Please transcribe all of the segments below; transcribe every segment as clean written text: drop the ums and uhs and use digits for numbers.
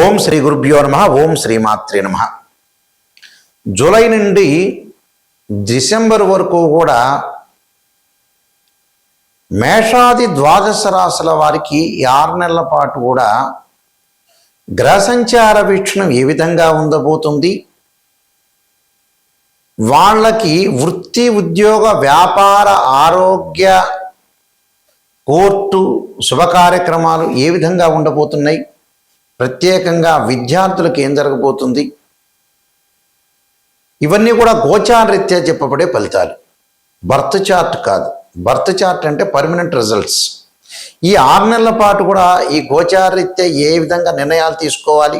ఓం శ్రీ గురుభ్యో నమః. ఓం శ్రీమాత్రే నమః. జూలై నుండి డిసెంబర్ వరకు కూడా మేషాది ద్వాదశ రాశుల వారికి ఈ 6 నెలల పాటు కూడా గ్రహ సంచార వీక్షణం ఏ విధంగా ఉండబోతుంది, వాళ్ళకి వృత్తి, ఉద్యోగ, వ్యాపార, ఆరోగ్య, కోర్టు శుభ కార్యక్రమాలు ఏ విధంగా ఉండబోతున్నాయి, ప్రత్యేకంగా విద్యార్థులకు ఏం జరగబోతుంది, ఇవన్నీ కూడా గోచారరీత్యా చెప్పబడే ఫలితాలు. బర్త్ చార్ట్ కాదు. బర్త్ చార్ట్ అంటే పర్మనెంట్ రిజల్ట్స్. ఈ 6 నెలల పాటు కూడా ఈ గోచారరీత్యా ఏ విధంగా నిర్ణయాలు తీసుకోవాలి,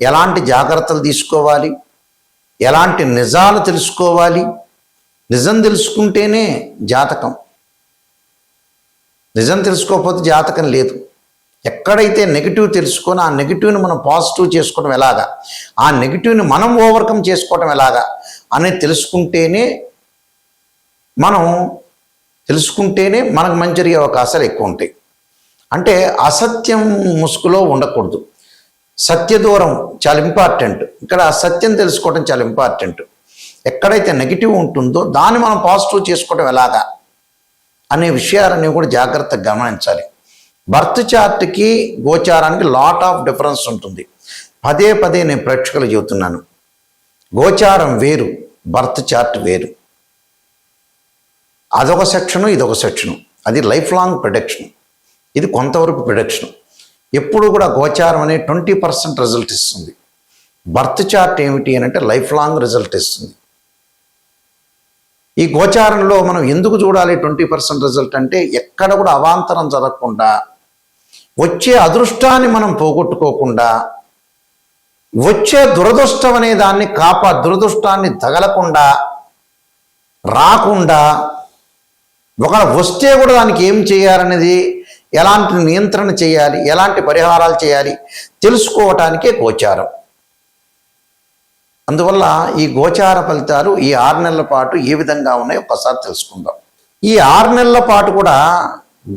ఎలాంటి జాగ్రత్తలు తీసుకోవాలి, ఎలాంటి నిజాలు తెలుసుకోవాలి. నిజం తెలుసుకుంటేనే జాతకం, నిజం తెలుసుకోకపోతే జాతకం లేదు. ఎక్కడైతే నెగిటివ్ తెలుసుకొని ఆ నెగిటివ్ని మనం పాజిటివ్ చేసుకోవడం ఎలాగా, ఆ నెగిటివ్ని మనం ఓవర్కమ్ చేసుకోవడం ఎలాగా అనేది తెలుసుకుంటేనే మనకు మంచి జరిగే అవకాశాలు ఎక్కువ ఉంటాయి. అంటే అసత్యం ముసుగులో ఉండకూడదు. సత్య దూరం చాలా ఇంపార్టెంట్. ఇక్కడ సత్యం తెలుసుకోవడం చాలా ఇంపార్టెంట్. ఎక్కడైతే నెగిటివ్ ఉంటుందో దాన్ని మనం పాజిటివ్ చేసుకోవడం ఎలాగా అనే విషయాలన్నీ కూడా జాగ్రత్తగా గమనించాలి. బర్త్ చార్ట్కి గోచారానికి లాట్ ఆఫ్ డిఫరెన్స్ ఉంటుంది. పదే పదే నేను ప్రేక్షకులు చెబుతున్నాను, గోచారం వేరు, బర్త్ చార్ట్ వేరు. అదొక సెక్షను, ఇదొక సెక్షను. అది లైఫ్ లాంగ్ ప్రిడిక్షన్, ఇది కొంతవరకు ప్రిడిక్షన్. ఎప్పుడు కూడా గోచారం అనేది 20% రిజల్ట్ ఇస్తుంది. బర్త్ చార్ట్ ఏమిటి అని అంటే లైఫ్ లాంగ్ రిజల్ట్ ఇస్తుంది. ఈ గోచారంలో మనం ఎందుకు చూడాలి 20% రిజల్ట్ అంటే, ఎక్కడ కూడా అవాంతరం జరగకుండా, వచ్చే అదృష్టాన్ని మనం పోగొట్టుకోకుండా, వచ్చే దురదృష్టం అనే దాన్ని దురదృష్టాన్ని తగలకుండా, రాకుండా, ఒకవేళ వస్తే కూడా దానికి ఏం చేయాలనేది, ఎలాంటి నియంత్రణ చేయాలి, ఎలాంటి పరిహారాలు చేయాలి తెలుసుకోవటానికే గోచారం. అందువల్ల ఈ గోచార ఫలితాలు ఈ 6 నెలల పాటు ఏ విధంగా ఉన్నాయో ఒకసారి తెలుసుకుందాం. ఈ 6 నెలల పాటు కూడా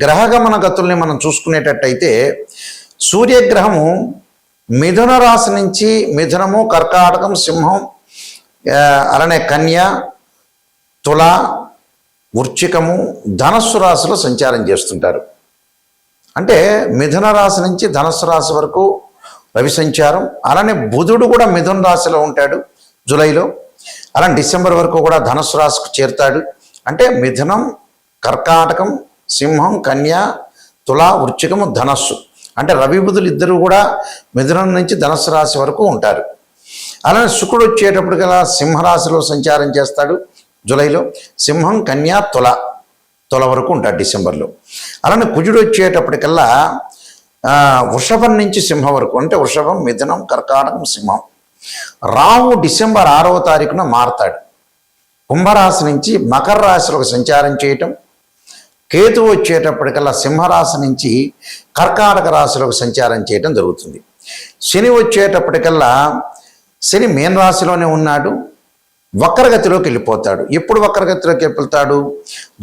గ్రహగమన గతుల్ని మనం చూసుకునేటట్టయితే, సూర్యగ్రహము మిథున రాశి నుంచి మిథునము, కర్కాటకం, సింహం, అలానే కన్య, తుల, వృశ్చికము, ధనస్సు రాశిలో సంచారం చేస్తుంటారు. అంటే మిథున రాశి నుంచి ధనస్సు రాశి వరకు రవి సంచారం. అలానే బుధుడు కూడా మిథున రాశిలో ఉంటాడు జూలైలో. అలానే డిసెంబర్ వరకు కూడా ధనస్సు రాశికి చేరుతాడు. అంటే మిథునం, కర్కాటకం, సింహం, కన్య, తుల, వృశ్చికము, ధనస్సు. అంటే రవి బుధులు ఇద్దరు కూడా మిథునం నుంచి ధనస్సు రాశి వరకు ఉంటారు. అలానే శుక్రుడు వచ్చేటప్పటికల్లా సింహరాశిలో సంచారం చేస్తాడు జూలైలో. సింహం, కన్య, తుల వరకు ఉంటాడు డిసెంబర్లో. అలానే కుజుడు వచ్చేటప్పటికల్లా వృషభం నుంచి సింహం వరకు, అంటే వృషభం, మిథునం, కర్కాటకం, సింహం. రాహు డిసెంబర్ 6వ తారీఖున మారతాడు. కుంభరాశి నుంచి మకర రాశిలోకి సంచారం చేయటం. కేతు వచ్చేటప్పటికల్లా సింహరాశి నుంచి కర్కాటక రాశిలోకి సంచారం చేయటం జరుగుతుంది. శని వచ్చేటప్పటికల్లా శని మీన రాశిలోనే ఉన్నాడు, వక్రగతిలోకి వెళ్ళిపోతాడు. ఎప్పుడు వక్రగతిలోకి వెళ్తాడు?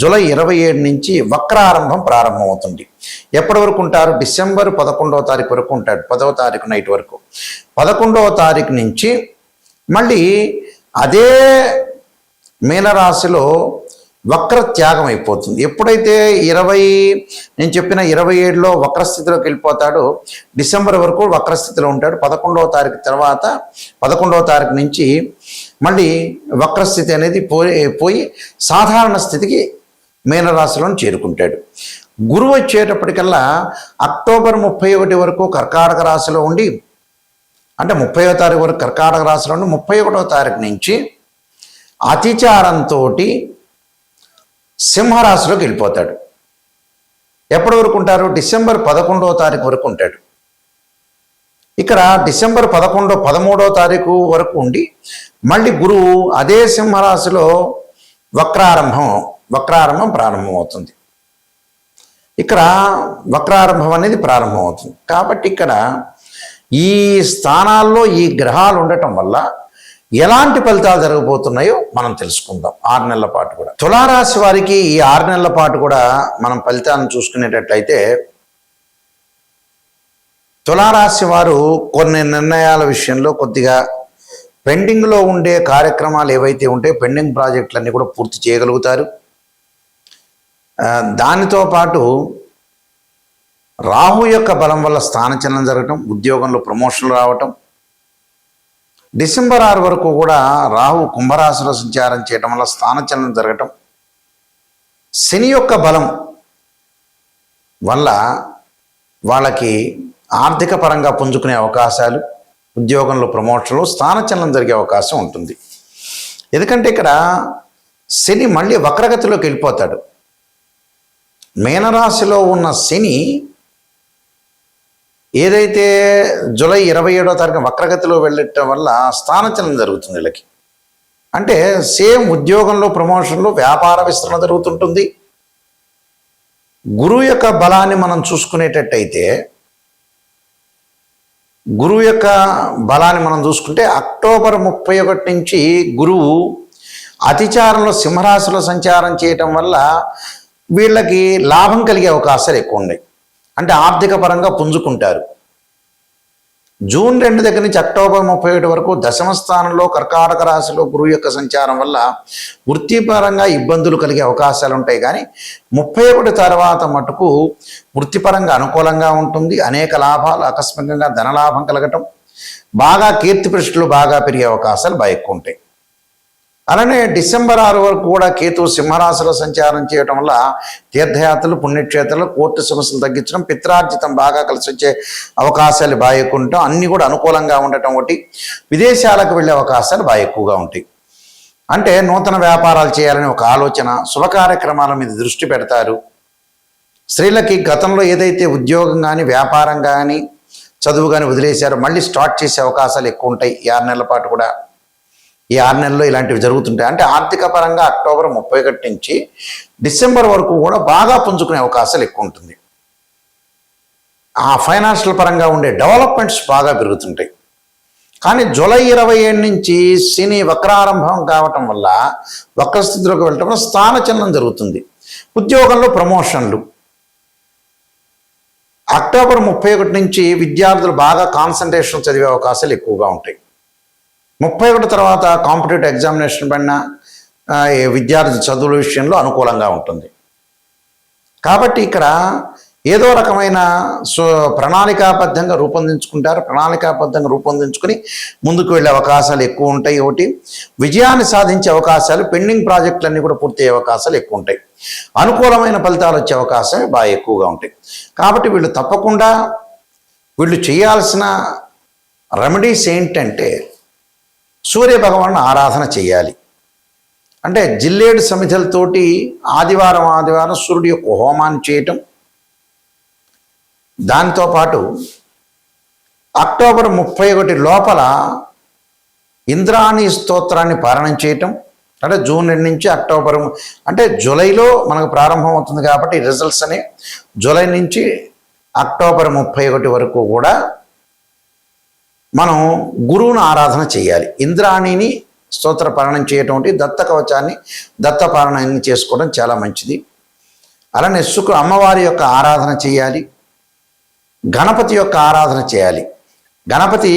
జూలై 27 నుంచి వక్రారంభం ప్రారంభమవుతుంది. ఎప్పటి వరకు ఉంటారు? డిసెంబర్ 11వ తారీఖు వరకు ఉంటాడు. 10వ తారీఖు నైట్ వరకు. 11వ తారీఖు నుంచి మళ్ళీ అదే మీనరాశిలో వక్ర త్యాగం అయిపోతుంది. ఎప్పుడైతే నేను చెప్పిన 27లో వక్రస్థితిలోకి వెళ్ళిపోతాడో, డిసెంబర్ వరకు వక్రస్థితిలో ఉంటాడు. 11వ తారీఖు తర్వాత 11వ తారీఖు నుంచి మళ్ళీ వక్రస్థితి అనేది పోయి సాధారణ స్థితికి మీనరాశిలో చేరుకుంటాడు. గురువు వచ్చేటప్పటికల్లా అక్టోబర్ 31 వరకు కర్కాటక రాశిలో ఉండి, అంటే 30వ తారీఖు వరకు కర్కాటక రాశిలో ఉండి 31వ తారీఖు నుంచి అతిచారంతో సింహరాశిలోకి వెళ్ళిపోతాడు. ఎప్పటి వరకు ఉంటారు? డిసెంబర్ 11వ తారీఖు వరకు ఉంటాడు. ఇక్కడ డిసెంబర్ 13వ తారీఖు వరకు ఉండి మళ్ళీ గురువు అదే సింహరాశిలో వక్రారంభం ప్రారంభమవుతుంది. ఇక్కడ వక్రారంభం అనేది ప్రారంభమవుతుంది. కాబట్టి ఇక్కడ ఈ స్థానాల్లో ఈ గ్రహాలు ఉండటం వల్ల ఎలాంటి ఫలితాలు జరగబోతున్నాయో మనం తెలుసుకుందాం 6 నెలల పాటు కూడా. తులారాశి వారికి ఈ 6 నెలల పాటు కూడా మనం ఫలితాలను చూసుకునేటట్లయితే, తులారాశి వారు కొన్ని నిర్ణయాల విషయంలో కొద్దిగా పెండింగ్లో ఉండే కార్యక్రమాలు ఏవైతే ఉంటే పెండింగ్ ప్రాజెక్టులన్నీ కూడా పూర్తి చేయగలుగుతారు. దానితో పాటు రాహు యొక్క బలం వల్ల స్థానచలనం జరగటం, ఉద్యోగంలో ప్రమోషన్లు రావటం, డిసెంబర్ 6 వరకు కూడా రాహు కుంభరాశిలో సంచారం చేయటం వల్ల స్థానచలనం జరగటం, శని యొక్క బలం వల్ల వాళ్ళకి ఆర్థిక పరంగా పుంజుకునే అవకాశాలు, ఉద్యోగంలో ప్రమోషన్లు, స్థానచలనం జరిగే అవకాశం ఉంటుంది. ఎందుకంటే ఇక్కడ శని మళ్ళీ వక్రగతిలోకి వెళ్ళిపోతాడు. మీనరాశిలో ఉన్న శని ఏదైతే జూలై 27వ తారీఖు వక్రగతిలో వెళ్ళటం వల్ల స్థానచలనం జరుగుతుంది వీళ్ళకి. అంటే సేమ్ ఉద్యోగంలో ప్రమోషన్లో వ్యాపార విస్తరణ జరుగుతుంటుంది. గురువు యొక్క బలాన్ని మనం చూసుకునేటట్టయితే చూసుకుంటే అక్టోబర్ 31 నుంచి గురువు అతిచారంలో సింహరాశిలో సంచారం చేయటం వల్ల వీళ్ళకి లాభం కలిగే అవకాశాలు ఎక్కువ ఉన్నాయి. అంటే ఆర్థిక పరంగా పుంజుకుంటారు. జూన్ 2 దగ్గర నుంచి అక్టోబర్ 31 వరకు దశమ స్థానంలో కర్కాటక రాశిలో గురువు యొక్క సంచారం వల్ల వృత్తిపరంగా ఇబ్బందులు కలిగే అవకాశాలు ఉంటాయి. కానీ 31 తర్వాత మటుకు వృత్తిపరంగా అనుకూలంగా ఉంటుంది. అనేక లాభాలు, ఆకస్మికంగా ధనలాభం కలగటం, బాగా కీర్తి ప్రతిష్టలు బాగా పెరిగే అవకాశాలు బాగా ఎక్కువ ఉంటాయి. అలానే డిసెంబర్ 6 వరకు కూడా కేతు సింహరాశిలో సంచారం చేయడం వల్ల తీర్థయాత్రలు, పుణ్యక్షేత్రాలు, కోర్టు సమస్యలు తగ్గించడం, పిత్రార్జితం బాగా కలిసి వచ్చే అవకాశాలు బాగా ఎక్కువ ఉండటం, అన్నీ కూడా అనుకూలంగా ఉండటం ఒకటి. విదేశాలకు వెళ్ళే అవకాశాలు బాగా ఎక్కువగా ఉంటాయి. అంటే నూతన వ్యాపారాలు చేయాలని ఒక ఆలోచన, శుభ కార్యక్రమాల మీద దృష్టి పెడతారు. స్త్రీలకి గతంలో ఏదైతే ఉద్యోగం కానీ, వ్యాపారం కానీ, చదువు కానీ వదిలేశారో మళ్ళీ స్టార్ట్ చేసే అవకాశాలు ఎక్కువ ఉంటాయి. ఈ 6 నెలల పాటు కూడా, ఈ 6 నెలల్లో ఇలాంటివి జరుగుతుంటాయి. అంటే ఆర్థిక పరంగా అక్టోబర్ 31 నుంచి డిసెంబర్ వరకు కూడా బాగా పుంజుకునే అవకాశాలు ఎక్కువ ఉంటుంది. ఆ ఫైనాన్షియల్ పరంగా ఉండే డెవలప్మెంట్స్ బాగా పెరుగుతుంటాయి. కానీ జూలై 27 నుంచి శని వక్రారంభం కావటం వల్ల, వక్రస్థితిలోకి వెళ్ళటం వల్ల స్థానచలనం జరుగుతుంది. ఉద్యోగంలో ప్రమోషన్లు. అక్టోబర్ 31 నుంచి విద్యార్థులు బాగా కాన్సన్ట్రేషన్ చదివే అవకాశాలు ఎక్కువగా ఉంటాయి. 31 తర్వాత కాంపిటేటివ్ ఎగ్జామినేషన్ పడిన విద్యార్థి చదువుల విషయంలో అనుకూలంగా ఉంటుంది. కాబట్టి ఇక్కడ ఏదో రకమైన ప్రణాళికాబద్ధంగా రూపొందించుకుంటారు. ప్రణాళికాబద్ధంగా రూపొందించుకుని ముందుకు వెళ్ళే అవకాశాలు ఎక్కువ ఉంటాయి. ఒకటి, విజయాన్ని సాధించే అవకాశాలు, పెండింగ్ ప్రాజెక్టులన్నీ కూడా పూర్తయ్యే అవకాశాలు ఎక్కువ ఉంటాయి. అనుకూలమైన ఫలితాలు వచ్చే అవకాశం బాగా ఎక్కువగా ఉంటాయి. కాబట్టి వీళ్ళు చేయాల్సిన రెమెడీస్ ఏంటంటే సూర్య భగవాను ఆరాధన చేయాలి. అంటే జిల్లేడు సమిధలతోటి ఆదివారం సూర్యుడి యొక్క హోమాన్ని చేయటం. దాంతోపాటు అక్టోబర్ 31 లోపల ఇంద్రాణి స్తోత్రాన్ని పారాయణం చేయటం. అంటే జూన్ 2 నుంచి అక్టోబర్, అంటే జూలైలో మనకు ప్రారంభం అవుతుంది కాబట్టి రిజల్ట్స్ అనే జూలై నుంచి అక్టోబర్ 31 వరకు కూడా మనం గురువును ఆరాధన చేయాలి. ఇంద్రాణిని స్తోత్ర పారాయణం చేయటం ఒకటి, దత్త కవచాన్ని, దత్త పారాయణాన్ని చేసుకోవడం చాలా మంచిది. అలానే అమ్మవారి యొక్క ఆరాధన చేయాలి. గణపతి యొక్క ఆరాధన చేయాలి. గణపతి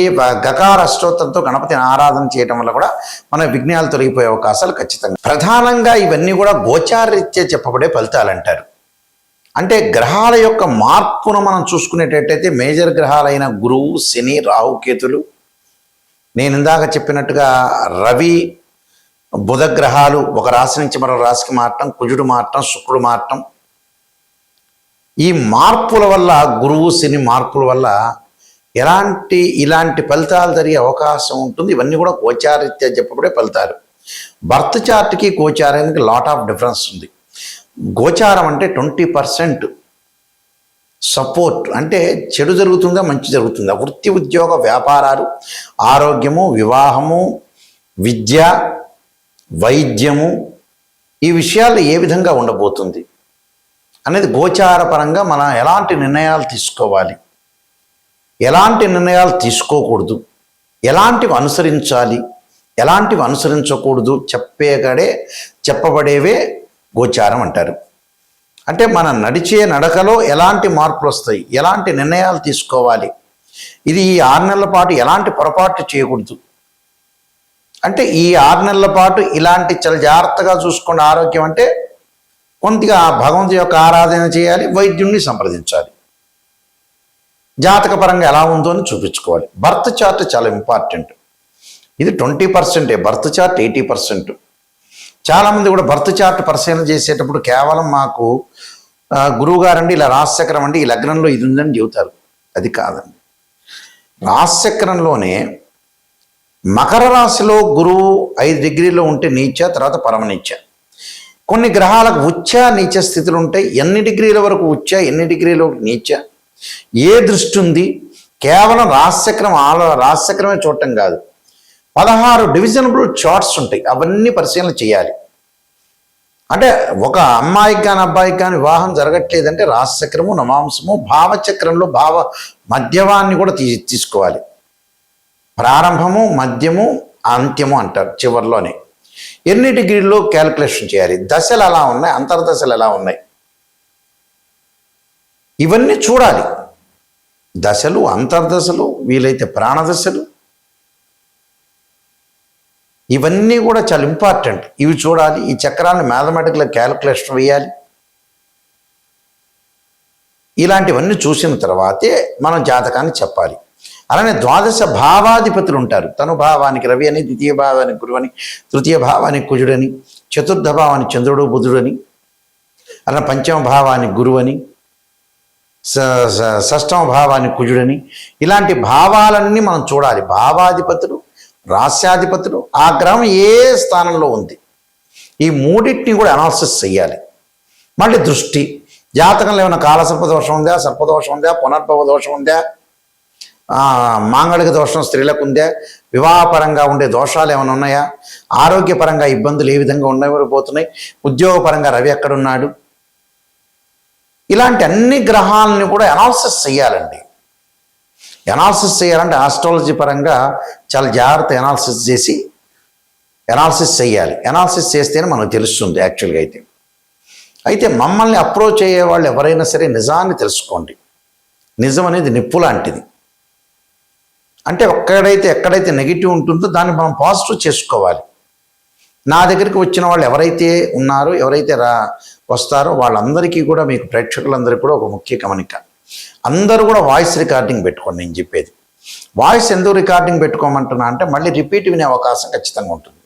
గకార అష్టోత్తరంతో గణపతిని ఆరాధన చేయటం వల్ల కూడా మన విఘ్నాలు తొలగిపోయే అవకాశాలు ఖచ్చితంగా. ప్రధానంగా ఇవన్నీ కూడా గోచారరీత్యా చెప్పబడే ఫలితాలు అంటారు. అంటే గ్రహాల యొక్క మార్పును మనం చూసుకునేటట్టయితే మేజర్ గ్రహాలైన గురువు, శని, రాహు, కేతులు, నేను ఇందాక చెప్పినట్టుగా రవి, బుధ గ్రహాలు ఒక రాశి నుంచి మరో రాశికి మారటం, కుజుడు మారటం, శుక్రుడు మారటం, ఈ మార్పుల వల్ల, గురువు శని మార్పుల వల్ల ఇలాంటి ఫలితాలు జరిగే అవకాశం ఉంటుంది. ఇవన్నీ కూడా గోచారరీత్యా చెప్పబడే ఫలితాలు. బర్త్ చార్ట్కి గోచారానికి లాట్ ఆఫ్ డిఫరెన్స్ ఉంది. గోచారం అంటే 20% సపోర్ట్, అంటే చెడు జరుగుతుందా మంచి జరుగుతుందా, వృత్తి, ఉద్యోగ, వ్యాపారాలు, ఆరోగ్యము, వివాహము, విద్య, వైద్యము, ఈ విషయాలు ఏ విధంగా ఉండబోతుంది అనేది గోచారపరంగా మనం ఎలాంటి నిర్ణయాలు తీసుకోవాలి, ఎలాంటి నిర్ణయాలు తీసుకోకూడదు, ఎలాంటివి అనుసరించాలి, ఎలాంటివి అనుసరించకూడదు చెప్పబడేవే గోచారం అంటారు. అంటే మన నడిచే నడకలో ఎలాంటి మార్పులు వస్తాయి, ఎలాంటి నిర్ణయాలు తీసుకోవాలి, ఇది ఈ 6 నెలల పాటు ఎలాంటి పొరపాటు చేయకూడదు. అంటే ఈ 6 నెలల పాటు ఇలాంటి చాలా జాగ్రత్తగా చూసుకోండి. ఆరోగ్యం అంటే కొద్దిగా భగవంతుడి యొక్క ఆరాధన చేయాలి, వైద్యుడిని సంప్రదించాలి, జాతకపరంగా ఎలా ఉందో అని చూపించుకోవాలి. బర్త్ చార్ట్ చాలా ఇంపార్టెంట్. ఇది 20%, బర్త్ చార్ట్ 80%. చాలామంది కూడా బర్త్ చార్ట్ పరిశీలన చేసేటప్పుడు కేవలం మాకు గురువు గారండి ఇలా రాశిచక్రం అండి ఈ లగ్నంలో ఇది ఉందని చెబుతారు. అది కాదండి. రాశిచక్రంలోనే మకర రాశిలో గురువు 5 డిగ్రీలో ఉంటే నీచ, తర్వాత పరమనీచ. కొన్ని గ్రహాలకు ఉచ్చ నీచ స్థితులు ఉంటాయి. ఎన్ని డిగ్రీల వరకు ఉచ్చ, ఎన్ని డిగ్రీల నీచ, ఏ దృష్టి ఉంది, కేవలం రాశిచక్రమే చూడటం కాదు, 16 డివిజనబుల్ చార్ట్స్ ఉంటాయి. అవన్నీ పరిశీలన చేయాలి. అంటే ఒక అమ్మాయికి కానీ అబ్బాయికి కానీ వివాహం జరగట్లేదంటే రాశిచక్రము, నవాంశము, భావచక్రంలో మధ్యవాన్ని కూడా తీసుకోవాలి. ప్రారంభము, మధ్యము, అంత్యము అంటారు చివరిలోనే. ఎన్ని డిగ్రీల్లో క్యాలిక్యులేషన్ చేయాలి, దశలు ఎలా ఉన్నాయి, అంతర్దశలు ఎలా ఉన్నాయి, ఇవన్నీ చూడాలి. దశలు, అంతర్దశలు, వీలైతే ప్రాణదశలు, ఇవన్నీ కూడా చాలా ఇంపార్టెంట్. ఇవి చూడాలి. ఈ చక్రాలను మ్యాథమెటికల్ క్యాలిక్యులేషన్ వేయాలి. ఇలాంటివన్నీ చూసిన తర్వాతే మనం జాతకాన్ని చెప్పాలి. అలానే ద్వాదశ భావాధిపతులు ఉంటారు. తను భావానికి రవి అని, ద్వితీయ భావానికి గురువు అని, తృతీయ భావానికి కుజుడని, చతుర్థ భావానికి చంద్రుడు బుధుడని, అలా పంచమ భావానికి గురువు అని, షష్టమ భావానికి కుజుడని, ఇలాంటి భావాలన్నీ మనం చూడాలి. భావాధిపతులు, రాస్యాధిపతులు, ఆ గ్రహం ఏ స్థానంలో ఉంది, ఈ మూడింటిని కూడా అనాలిసిస్ చేయాలి. మళ్ళీ దృష్టి, జాతకంలో ఏమైనా కాలసర్పదోషం ఉందా, సర్పదోషం ఉందా, పునర్భవ దోషం ఉందా, మాంగళిక దోషం స్త్రీలకు ఉందా, వివాహపరంగా ఉండే దోషాలు ఏమైనా ఉన్నాయా, ఆరోగ్యపరంగా ఇబ్బందులు ఏ విధంగా ఉండబోతున్నాయి, ఉద్యోగపరంగా రవి ఎక్కడున్నాడు, ఇలాంటి అన్ని గ్రహాలని కూడా అనాలిసిస్ చేయాలండి. అనాలిసిస్ చేయాలంటే ఆస్ట్రాలజీ పరంగా చాలా జాగ్రత్త అనాలిసిస్ చేయాలి. అనాలిసిస్ చేస్తేనే మనకు తెలుస్తుంది యాక్చువల్గా. అయితే మమ్మల్ని అప్రోచ్ అయ్యే వాళ్ళు ఎవరైనా సరే నిజాన్ని తెలుసుకోండి. నిజం అనేది నిప్పు లాంటిది. అంటే ఎక్కడైతే నెగిటివ్ ఉంటుందో దాన్ని మనం పాజిటివ్ చేసుకోవాలి. నా దగ్గరికి వచ్చిన వాళ్ళు ఎవరైతే ఉన్నారో, ఎవరైతే వస్తారో వాళ్ళందరికీ కూడా, మీకు ప్రేక్షకులందరికీ కూడా ఒక ముఖ్య గమనిక, అందరూ కూడా వాయిస్ రికార్డింగ్ పెట్టుకోండి. నేను చెప్పేది వాయిస్ ఎందుకు రికార్డింగ్ పెట్టుకోమంటున్నా అంటే మళ్ళీ రిపీట్ వినే అవకాశం ఖచ్చితంగా ఉంటుంది.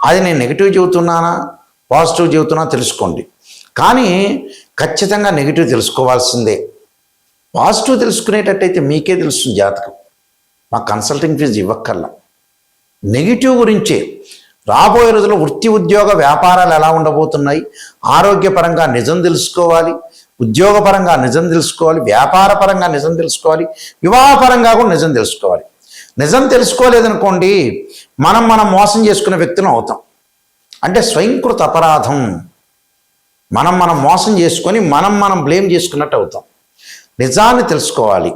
అది నేను నెగిటివ్ చెబుతున్నానా, పాజిటివ్ చెబుతున్నా తెలుసుకోండి. కానీ ఖచ్చితంగా నెగిటివ్ తెలుసుకోవాల్సిందే. పాజిటివ్ తెలుసుకునేటట్టయితే మీకే తెలుస్తుంది జాతకం. మా కన్సల్టింగ్ ఫీజు ఇవ్వక్కర్లా. నెగిటివ్ గురించే రాబోయే రోజుల్లో వృత్తి, ఉద్యోగ, వ్యాపారాలు ఎలా ఉండబోతున్నాయి, ఆరోగ్యపరంగా నిజం తెలుసుకోవాలి, ఉద్యోగపరంగా నిజం తెలుసుకోవాలి, వ్యాపారపరంగా నిజం తెలుసుకోవాలి, వివాహపరంగా కూడా నిజం తెలుసుకోవాలి. నిజం తెలుసుకోలేదనుకోండి మనం మోసం చేసుకునే వ్యక్తులం అవుతాం. అంటే స్వయంకృత అపరాధం. మనం మోసం చేసుకొని మనం బ్లేమ్ చేసుకున్నట్టు అవుతాం. నిజాన్ని తెలుసుకోవాలి.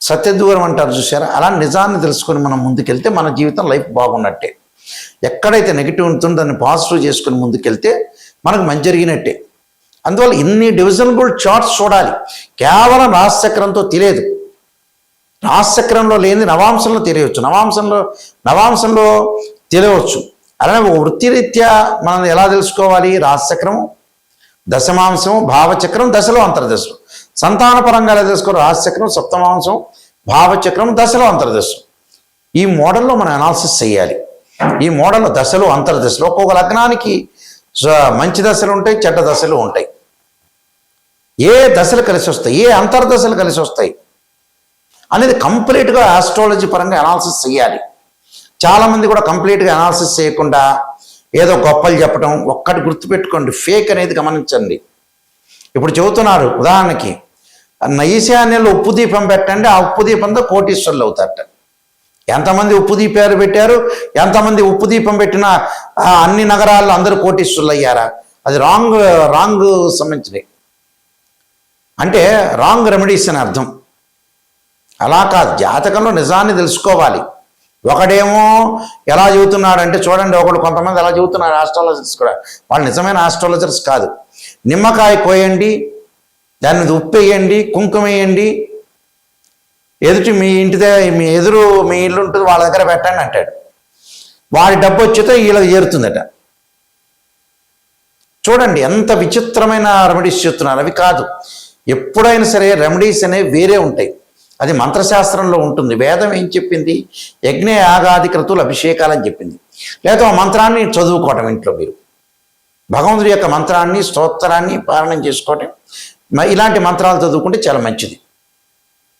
సత్యదూరం అంటారు చూసారా, అలా నిజాన్ని తెలుసుకొని మనం ముందుకెళ్తే మన జీవితం లైఫ్ బాగున్నట్టే. ఎక్కడైతే నెగిటివ్ ఉంటుందో దాన్ని పాజిటివ్ చేసుకుని ముందుకెళ్తే మనకు మంచి జరిగినట్టే. అందువల్ల ఇన్ని డివిజనబుల్ చార్ట్స్ చూడాలి. కేవలం రాశిచక్రంతో తెలియదు. రాశిచక్రంలో లేని నవాంశంలో తెలియవచ్చు, నవాంశంలో తెలియవచ్చు. అలానే వృత్తిరీత్యా మనం ఎలా తెలుసుకోవాలి, రాశిచక్రము, దశమాంశము, భావచక్రం, దశలో అంతర్దశలు. సంతానపరంగా ఎలా తెలుసుకోవాలి, రాశిచక్రం, సప్తమాంశం, భావచక్రం, దశలో అంతర్దశలు. ఈ మోడల్లో మనం అనాలిసిస్ చేయాలి. ఈ మోడల్లో దశలు, అంతర్దశలు, ఒక్కొక్క లగ్నానికి మంచి దశలు ఉంటాయి, చెడ్డ దశలు ఉంటాయి. ఏ దశలు కలిసి వస్తాయి, ఏ అంతర్దశలు కలిసి వస్తాయి అనేది కంప్లీట్గా ఆస్ట్రాలజీ పరంగా అనాలిసిస్ చేయాలి. చాలామంది కూడా కంప్లీట్గా అనాలిసిస్ చేయకుండా ఏదో గొప్పలు చెప్పడం. ఒక్కటి గుర్తుపెట్టుకోండి, ఫేక్ అనేది గమనించండి. ఇప్పుడు చెబుతున్నారు ఉదాహరణకి, ఈశాన్యంలో ఉప్పు దీపం పెట్టండి, ఆ ఉప్పు దీపంతో కోటీశ్వరులు అవుతారట. ఎంతమంది ఉప్పు దీపాలు పెట్టారు, ఎంతమంది ఉప్పు దీపం పెట్టిన అన్ని నగరాల్లో అందరూ కోటీశ్వరులు అయ్యారా? అది రాంగ్ సంబంధించినవి. అంటే రాంగ్ రెమెడీస్ అని అర్థం. అలా కాదు, జాతకంలో నిజాన్ని తెలుసుకోవాలి. ఒకడేమో ఎలా చెబుతున్నాడంటే చూడండి, కొంతమంది ఎలా చెబుతున్నారు ఆస్ట్రాలజర్స్ కూడా, వాళ్ళు నిజమైన ఆస్ట్రాలజర్స్ కాదు. నిమ్మకాయ కోయండి, దాని మీద ఉప్పు వేయండి, కుంకుమ వేయండి, ఎదుటి మీ మీ ఎదురు మీ ఇల్లు ఉంటుంది వాళ్ళ దగ్గర పెట్టండి అంటాడు. వాడి డబ్బు వచ్చితే వీళ్ళకి చేరుతుందట. చూడండి ఎంత విచిత్రమైన రెమెడీస్ చెప్తున్నారు. అవి కాదు, ఎప్పుడైనా సరే రెమెడీస్ అనేవి వేరే ఉంటాయి. అది మంత్రశాస్త్రంలో ఉంటుంది. వేదం ఏం చెప్పింది? యజ్ఞ యాగాది క్రతువులు అభిషేకాలని చెప్పింది. లేదా ఆ మంత్రాన్ని చదువుకోవటం ఇంట్లో మీరు భగవంతుడి యొక్క మంత్రాన్ని స్తోత్రాన్ని పాలనం చేసుకోవటం, ఇలాంటి మంత్రాలు చదువుకుంటే చాలా మంచిది.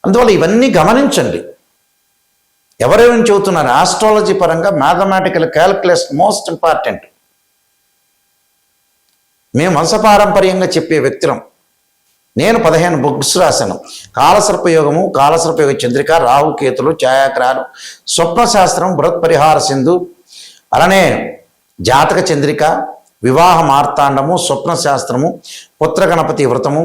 అందువల్ల ఇవన్నీ గమనించండి. ఎవరెవరిని చెబుతున్నారు? ఆస్ట్రాలజీ పరంగా మ్యాథమెటికల్ క్యాలిక్యులేషన్ మోస్ట్ ఇంపార్టెంట్. మేము వంశపారంపర్యంగా చెప్పే వ్యక్తులం. నేను 15 బుక్స్ రాశాను. కాలసర్పయోగము, కాలసర్పయోగ చంద్రిక, రాహుకేతులు, ఛాయాగ్రహాలు, స్వప్నశాస్త్రం, బృహత్పరిహార సింధు, అలానే జాతక చంద్రిక, వివాహ మార్తాండము, స్వప్నశాస్త్రము, పుత్రగణపతి వ్రతము,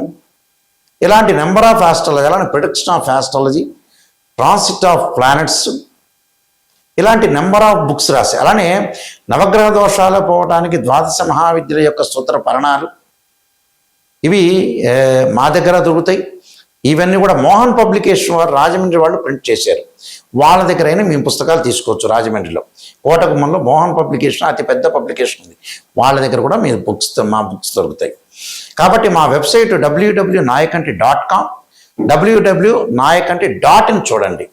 ఇలాంటి నెంబర్ ఆఫ్ ఆస్ట్రాలజీ, అలానే prediction of astrology, transit of planets, ఇలాంటి నెంబర్ ఆఫ్ బుక్స్ రాశాయి. అలానే నవగ్రహ దోషాలు పోవడానికి ద్వాదశ మహావిద్యల యొక్క సూత్ర పరణాలు, ఇవి మా దగ్గర దొరుకుతాయి. ఇవన్నీ కూడా మోహన్ పబ్లికేషన్ వారు రాజమండ్రి వాళ్ళు ప్రింట్ చేశారు. వాళ్ళ దగ్గరైనా మేము పుస్తకాలు తీసుకోవచ్చు. రాజమండ్రిలో కోటగుమ్మంలో మోహన్ పబ్లికేషన్ అతి పెద్ద పబ్లికేషన్ ఉంది. వాళ్ళ దగ్గర కూడా మీ మా బుక్స్ దొరుకుతాయి. కాబట్టి మా వెబ్సైట్ www.nayakanti.com, www.nayakanti.in చూడండి.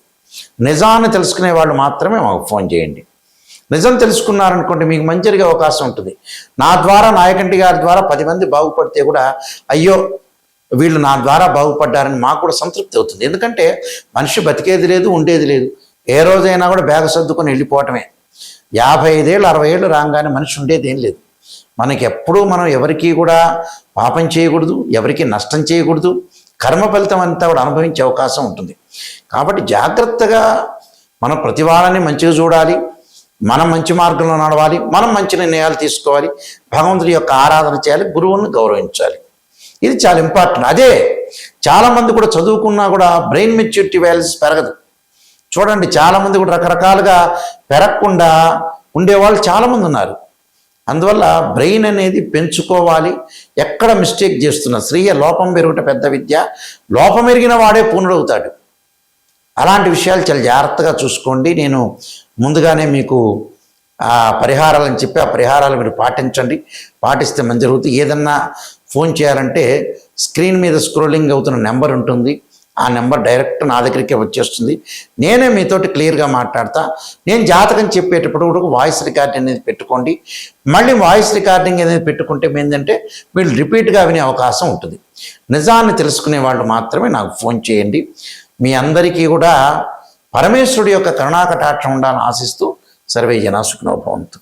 నిజాన్ని తెలుసుకునే వాళ్ళు మాత్రమే మాకు ఫోన్ చేయండి. నిజం తెలుసుకున్నారనుకోండి మీకు మంచి జరిగే అవకాశం ఉంటుంది. నా ద్వారా, నాయకంటి గారి ద్వారా 10 మంది బాగుపడితే కూడా అయ్యో వీళ్ళు నా ద్వారా బాగుపడ్డారని మాకు కూడా సంతృప్తి అవుతుంది. ఎందుకంటే మనిషి బతికేది లేదు, ఉండేది లేదు. ఏ రోజైనా కూడా బ్యాగ సర్దుకొని వెళ్ళిపోవటమే. 55 ఏళ్ళు 60 ఏళ్ళు రాగానే మనిషి ఉండేది ఏం లేదు. మనకి ఎప్పుడూ మనం ఎవరికి కూడా పాపం చేయకూడదు, ఎవరికి నష్టం చేయకూడదు. కర్మ ఫలితం అంతా కూడా అనుభవించే అవకాశం ఉంటుంది. కాబట్టి జాగ్రత్తగా మనం ప్రతి వాళ్ళని మంచిగా చూడాలి, మనం మంచి మార్గంలో నడవాలి, మనం మంచి నిర్ణయాలు తీసుకోవాలి, భగవంతుడి యొక్క ఆరాధన చేయాలి, గురువుని గౌరవించాలి. ఇది చాలా ఇంపార్టెంట్. అదే చాలామంది కూడా చదువుకున్నా కూడా బ్రెయిన్ మెచ్యూరిటీ వాల్యూస్ పెరగదు. చూడండి, చాలామంది కూడా రకరకాలుగా పెరగకుండా ఉండేవాళ్ళు చాలామంది ఉన్నారు. అందువల్ల బ్రెయిన్ అనేది పెంచుకోవాలి. ఎక్కడ మిస్టేక్ చేస్తున్నా స్త్రీయ లోపం పెరుగుట పెద్ద విద్య, లోపం ఎరిగిన వాడే పూర్ణుడవుతాడు. అలాంటి విషయాలు చాలా జాగ్రత్తగా చూసుకోండి. నేను ముందుగానే మీకు ఆ పరిహారాలని చెప్పి ఆ పరిహారాలు మీరు పాటించండి. పాటిస్తే మంచి జరుగుతుంది. ఏదన్నా ఫోన్ చేయాలంటే స్క్రీన్ మీద స్క్రోలింగ్ అవుతున్న నెంబర్ ఉంటుంది. ఆ నెంబర్ డైరెక్ట్ నా దగ్గరికి వచ్చేస్తుంది. నేనే మీతోటి క్లియర్గా మాట్లాడతా. నేను జాతకం చెప్పేటప్పుడు కూడా వాయిస్ రికార్డింగ్ అనేది పెట్టుకోండి. మళ్ళీ వాయిస్ రికార్డింగ్ అనేది పెట్టుకుంటే ఏంటంటే మీరు రిపీట్గా వినే అవకాశం ఉంటుంది. నిజాన్ని తెలుసుకునే వాళ్ళు మాత్రమే నాకు ఫోన్ చేయండి. మీ అందరికీ కూడా పరమేశ్వరుడి యొక్క కరుణాకటాక్షం ఉండాలని ఆశిస్తూ సర్వే జనా సుఖినో భవంతు.